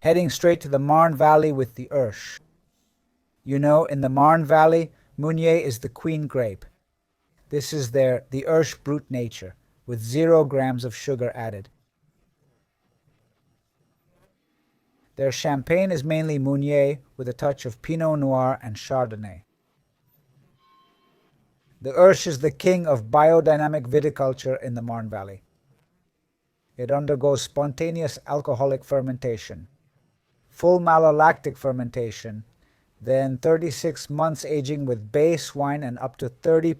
Heading straight to the Marne Valley with the Ursh. You know, in the Marne Valley, Meunier is the queen grape. This is the Ursh Brut Nature, with 0 grams of sugar added. Their champagne is mainly Meunier with a touch of Pinot Noir and Chardonnay. The Ursh is the king of biodynamic viticulture in the Marne Valley. It undergoes spontaneous alcoholic fermentation, full malolactic fermentation, then 36 months aging with base wine and up to 30%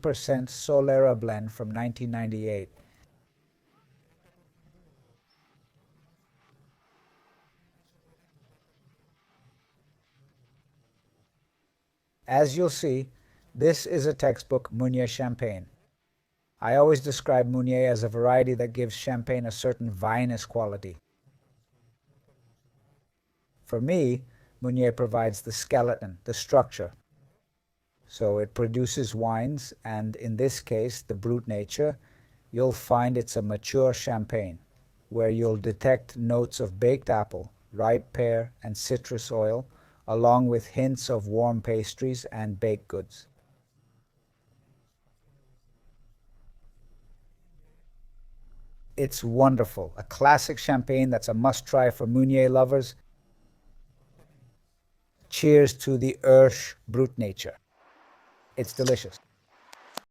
Solera blend from 1998. As you'll see, this is a textbook Meunier champagne. I always describe Meunier as a variety that gives champagne a certain vinous quality. For me, Meunier provides the skeleton, the structure. So it produces wines, and in this case, the Brut Nature, you'll find it's a mature champagne, where you'll detect notes of baked apple, ripe pear, and citrus oil, along with hints of warm pastries and baked goods. It's wonderful, a classic champagne that's a must-try for Meunier lovers. Cheers to the Ursh Brut Nature. It's delicious.